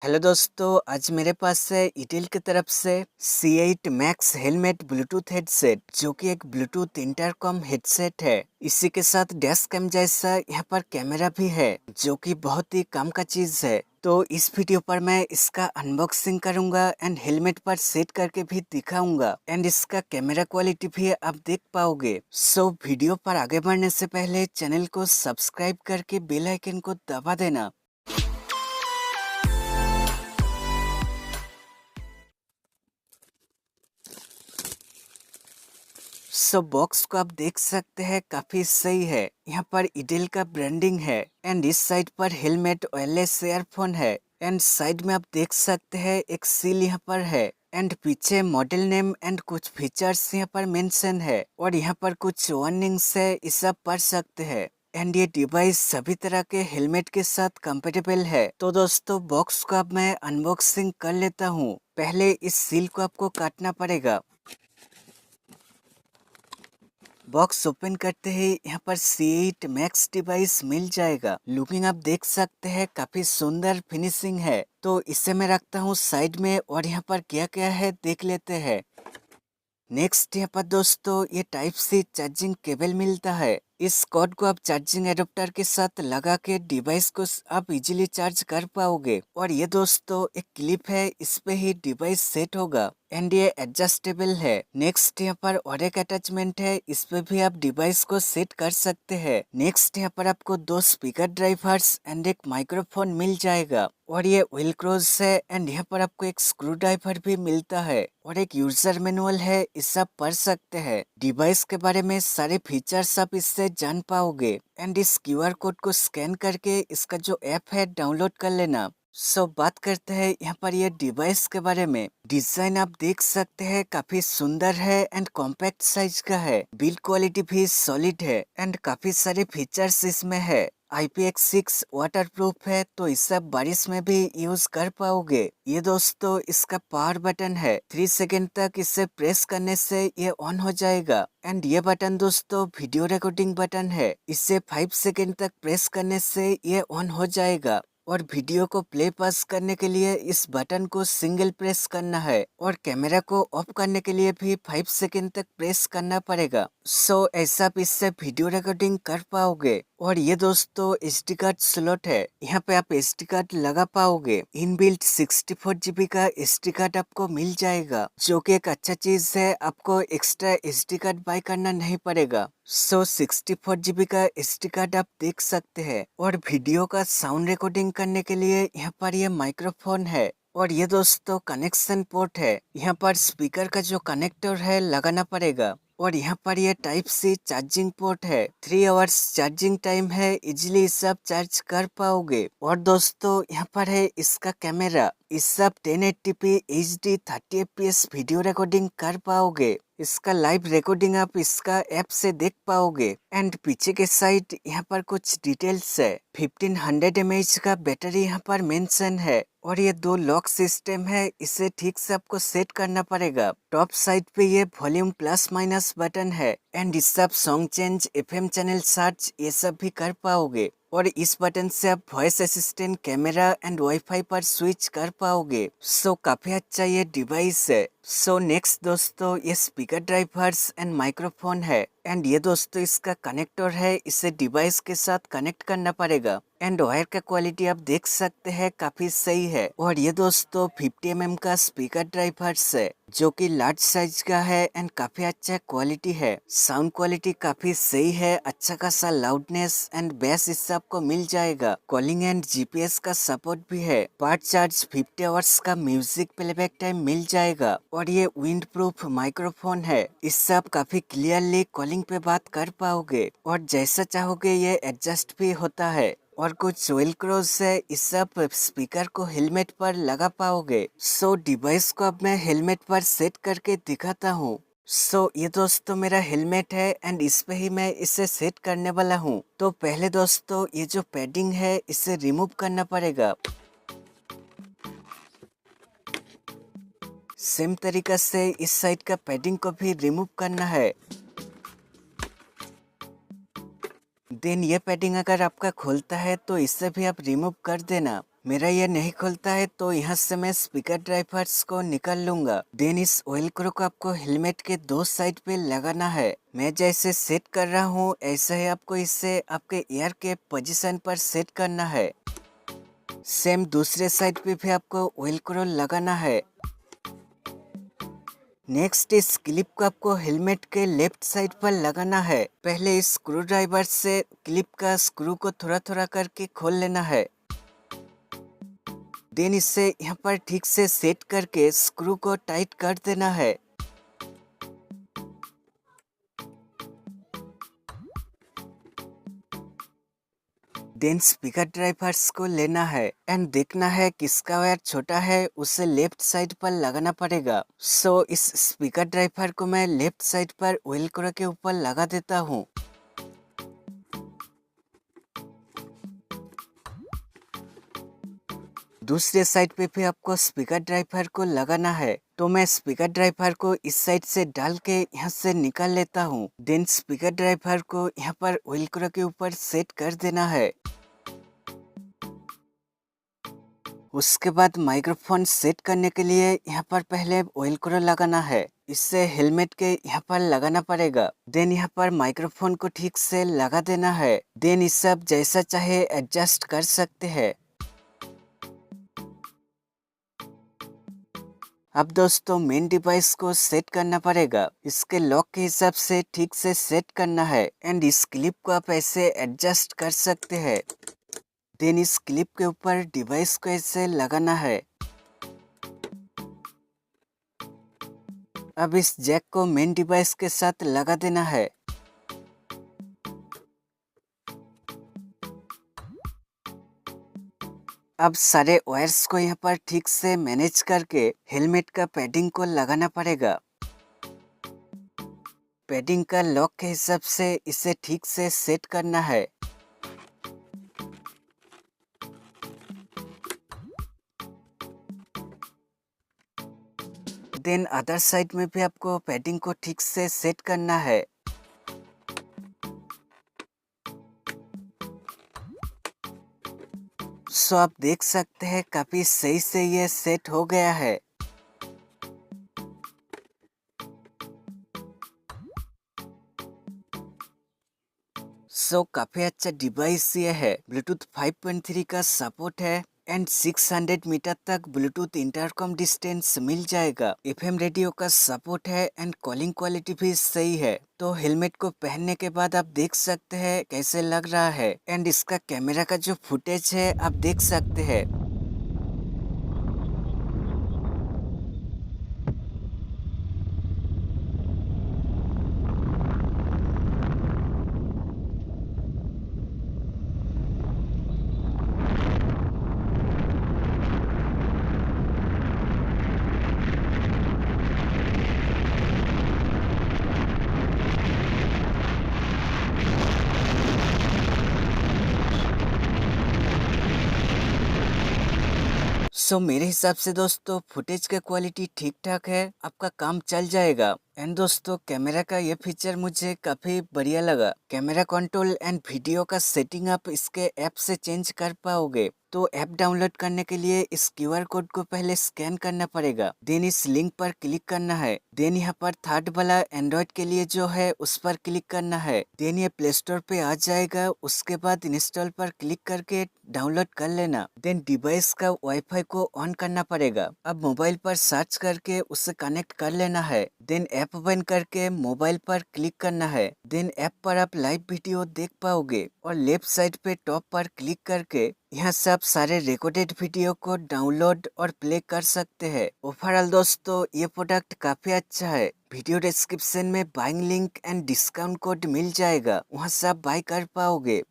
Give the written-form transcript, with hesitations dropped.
Hello दोस्तों, आज मेरे पास है ईटेल की तरफ से C8 max helmet Bluetooth headset जो कि एक ब्लूटूथ इंटरकॉम हेडसेट है। इसी के साथ डैश कैम जैसा यहाँ पर कैमरा भी है जो कि बहुत ही काम का चीज है। तो इस वीडियो पर मैं इसका अनबॉक्सिंग करूंगा एंड हेलमेट पर सेट करके भी दिखाऊंगा एंड इसका कैमरा क्वालिटी भी आप देख पाओगे। सो वीडियो पर आगे बढ़ने से पहले चैनल को सब्सक्राइब करके बेल आइकन को दबा देना। बॉक्स को आप देख सकते हैं, काफी सही है। यहाँ पर इडेल का ब्रांडिंग है एंड इस साइड पर हेलमेट वायरलेस ईयरफोन है एंड साइड में आप देख सकते हैं एक सील यहाँ पर है एंड पीछे मॉडल नेम एंड कुछ फीचर्स यहाँ पर मेंशन है और यहाँ पर कुछ वार्निंग्स है, इसे आप पढ़ सकते हैं। एंड ये डिवाइस सभी तरह के हेलमेट के साथ कंपेटेबल है। तो दोस्तों, बॉक्स को अब मैं अनबॉक्सिंग कर लेता हूँ। पहले इस सील को आपको काटना पड़ेगा। बॉक्स ओपन करते ही यहाँ पर C8 मैक्स डिवाइस मिल जाएगा। लुकिंग आप देख सकते हैं, काफी सुंदर फिनिशिंग है। तो इसे मैं रखता हूँ साइड में और यहाँ पर क्या क्या है देख लेते हैं। नेक्स्ट यहाँ पर दोस्तों ये टाइप सी चार्जिंग केबल मिलता है। इस कॉर्ड को आप चार्जिंग एडोप्टर के साथ लगा के डिवाइस को आप इजीली चार्ज कर पाओगे। और ये दोस्तों एक क्लिप है, इस पे ही डिवाइस सेट होगा एंड ये एडजस्टेबल है। नेक्स्ट यहाँ पर और एक अटैचमेंट है, इस पे भी आप डिवाइस को सेट कर सकते हैं। नेक्स्ट यहाँ पर आपको दो स्पीकर ड्राइवर्स एंड एक माइक्रोफोन मिल जाएगा और ये व्हील क्रोज है एंड यहाँ पर आपको एक स्क्रू ड्राइवर भी मिलता है और एक यूजर मैनुअल है, इसे आप पढ़ सकते हैं। डिवाइस के बारे में सारे फीचर्स आप इससे जान पाओगे एंड इस QR कोड को स्कैन करके इसका जो ऐप है डाउनलोड कर लेना। बात करते हैं यहाँ पर ये डिवाइस के बारे में। डिजाइन आप देख सकते हैं, काफी सुंदर है एंड कॉम्पैक्ट साइज का है। बिल्ड क्वालिटी भी सॉलिड है एंड काफी सारे फीचर्स इसमें है। IPX6 वाटरप्रूफ है, तो इसे आप बारिश में भी यूज कर पाओगे। ये दोस्तों इसका पावर बटन है, 3 सेकेंड तक इसे प्रेस करने से ये ऑन हो जाएगा। एंड ये बटन दोस्तों वीडियो रिकॉर्डिंग बटन है, इसे 5 सेकेंड तक प्रेस करने से ये ऑन हो जाएगा। और वीडियो को प्ले पास करने के लिए इस बटन को सिंगल प्रेस करना है और कैमरा को ऑफ करने के लिए भी 5 सेकेंड तक प्रेस करना पड़ेगा। ऐसा आप इससे वीडियो रिकॉर्डिंग कर पाओगे। और ये दोस्तों SD कार्ड स्लॉट है, यहाँ पे आप SD कार्ड लगा पाओगे। इनबिल्ट 64 GB का SD कार्ड आपको मिल जाएगा जो कि एक अच्छा चीज है, आपको एक्स्ट्रा SD कार्ड बाय करना नहीं पड़ेगा। 64 GB का SD कार्ड आप देख सकते हैं। और वीडियो का साउंड रिकॉर्डिंग करने के लिए यहाँ पर ये माइक्रोफोन है और ये दोस्तों कनेक्शन पोर्ट है, यहाँ पर स्पीकर का जो कनेक्टर है लगाना पड़ेगा। और यहाँ पर ये टाइप C चार्जिंग पोर्ट है, 3 आवर्स चार्जिंग टाइम है, इजिली इसे आप चार्ज कर पाओगे। और दोस्तों यहाँ पर है इसका कैमरा, इससे आप 1080p HD 30 fps video recording कर पाओगे। इसका लाइव रिकॉर्डिंग आप इसका ऐप से देख पाओगे। एंड पीछे के साइड यहाँ पर कुछ डिटेल्स है। 1500 mAh का बैटरी यहाँ पर मेंशन है और ये 2 लॉक सिस्टम है, इसे ठीक से आपको सेट करना पड़ेगा। टॉप साइड पे ये वॉल्यूम प्लस माइनस बटन है एंड इससे आप song change, FM channel search ये सब भी कर पाओगे। और इस बटन से आप voice assistant, camera and wifi पर स्विच कर पाओगे। काफी अच्छा ये डिवाइस है। नेक्स्ट दोस्तों ये स्पीकर ड्राइवर्स एंड माइक्रोफोन है एंड ये दोस्तों इसका कनेक्टर है, इसे डिवाइस के साथ कनेक्ट करना पड़ेगा। एंड वायर का क्वालिटी आप देख सकते हैं, काफी सही है। और ये दोस्तों 50 mm का स्पीकर ड्राइवर्स है जो कि लार्ज साइज का है एंड काफी अच्छा क्वालिटी है। साउंड क्वालिटी काफी सही है, अच्छा खासा लाउडनेस एंड बेस इससे आपको मिल जाएगा। कॉलिंग एंड GPS का सपोर्ट भी है। पार्ट चार्ज 50 आवर्स का म्यूजिक प्लेबैक टाइम मिल जाएगा। और ये विंड प्रूफ माइक्रोफोन है, इससे आप काफी क्लियरली कॉलिंग पे बात कर पाओगे और जैसा चाहोगे ये एडजस्ट भी होता है। और कुछ वेल क्रोज है, इससे आप स्पीकर को हेलमेट पर लगा पाओगे। डिवाइस को अब मैं हेलमेट पर सेट करके दिखाता हूँ। ये दोस्तों मेरा हेलमेट है एंड इस पे ही मैं इसे सेट करने वाला हूँ। तो पहले दोस्तों ये जो पैडिंग है इसे रिमूव करना पड़ेगा। सेम तरीका से इस साइड का पैडिंग को भी रिमूव करना है। देन ये पैडिंग अगर आपका खोलता है तो इससे भी आप रिमूव कर देना। मेरा ये नहीं खुलता है तो यहाँ से मैं स्पीकर ड्राइवर्स को निकाल लूंगा। देन इस ऑयल क्रो को आपको हेलमेट के दो साइड पे लगाना है। मैं जैसे सेट कर रहा हूँ ऐसे ही आपको इसे आपके ईयर के पोजीशन पर सेट करना है। सेम दूसरे साइड पे भी आपको ऑयल क्रो लगाना है। नेक्स्ट इस क्लिप को आपको हेलमेट के लेफ्ट साइड पर लगाना है। पहले इस स्क्रू ड्राइवर से क्लिप का स्क्रू को थोड़ा थोड़ा करके खोल लेना है। देन इसे यहाँ पर ठीक से सेट करके स्क्रू को टाइट कर देना है। देन स्पीकर ड्राइवर्स को लेना है एंड देखना है किसका वायर छोटा है, उसे लेफ्ट साइड पर लगाना पड़ेगा। सो इस स्पीकर ड्राइवर को मैं लेफ्ट साइड पर ऑयल क्रो के ऊपर लगा देता हूँ। दूसरे साइड पे भी आपको स्पीकर ड्राइवर को लगाना है। तो मैं स्पीकर ड्राइवर को इस साइड से डाल के यहाँ से निकाल लेता हूँ। देन स्पीकर ड्राइवर को यहाँ पर ऑयल क्रो के ऊपर सेट कर देना है। उसके बाद माइक्रोफोन सेट करने के लिए यहाँ पर पहले ऑयल क्रो लगाना है। इससे हेलमेट के यहाँ पर लगाना पड़ेगा। देन यहाँ पर माइक्रोफोन को ठीक से लगा देना है। देन इसे आप जैसा चाहे एडजस्ट कर सकते हैं। अब दोस्तों मेन डिवाइस को सेट करना पड़ेगा। इसके लॉक के हिसाब से ठीक से सेट करना है एंड इस क्लिप को आप ऐसे एडजस्ट कर सकते हैं। देन इस क्लिप के ऊपर डिवाइस को ऐसे लगाना है। अब इस जैक को मेन डिवाइस के साथ लगा देना है। अब सारे वायर्स को यहाँ पर ठीक से मैनेज करके हेलमेट का पैडिंग को लगाना पड़ेगा। पैडिंग का लॉक के हिसाब से इसे ठीक से सेट करना है। देन अदर साइड में भी आपको पैडिंग को ठीक से सेट करना है। सो आप देख सकते हैं काफी सही से ये सेट हो गया है। सो काफी अच्छा डिवाइस ये है। ब्लूटूथ 5.3 का सपोर्ट है एंड 600 मीटर तक ब्लूटूथ इंटरकॉम डिस्टेंस मिल जाएगा। एफएम रेडियो का सपोर्ट है एंड कॉलिंग क्वालिटी भी सही है। तो हेलमेट को पहनने के बाद आप देख सकते हैं कैसे लग रहा है एंड इसका कैमरा का जो फुटेज है आप देख सकते हैं। सो मेरे हिसाब से दोस्तों फुटेज का क्वालिटी ठीक ठाक है, आपका काम चल जाएगा। एंड दोस्तों कैमरा का ये फीचर मुझे काफी बढ़िया लगा। कैमरा कंट्रोल एंड वीडियो का सेटिंग आप इसके ऐप से चेंज कर पाओगे। तो ऐप डाउनलोड करने के लिए इस क्यूआर कोड को पहले स्कैन करना पड़ेगा। देन इस लिंक पर क्लिक करना है। देन यहाँ पर थर्ड वाला एंड्रॉइड के लिए जो है उस पर क्लिक करना है। देन ये प्ले स्टोर पे आ जाएगा। उसके बाद इंस्टॉल पर क्लिक करके डाउनलोड कर लेना। देन डिवाइस का वाईफाई को ऑन करना पड़ेगा। अब मोबाइल पर सर्च करके उससे कनेक्ट कर लेना है। देन ऐप ओपन करके मोबाइल पर क्लिक करना है। देन ऐप पर आप लाइव वीडियो देख पाओगे और लेफ्ट साइड पे टॉप पर क्लिक करके यहाँ से आप सारे रिकॉर्डेड वीडियो को डाउनलोड और प्ले कर सकते हैं। ओवरऑल दोस्तों ये प्रोडक्ट काफी अच्छा है। वीडियो डिस्क्रिप्शन में buying link and discount code मिल जाएगा, वहाँ से आप बाय कर पाओगे।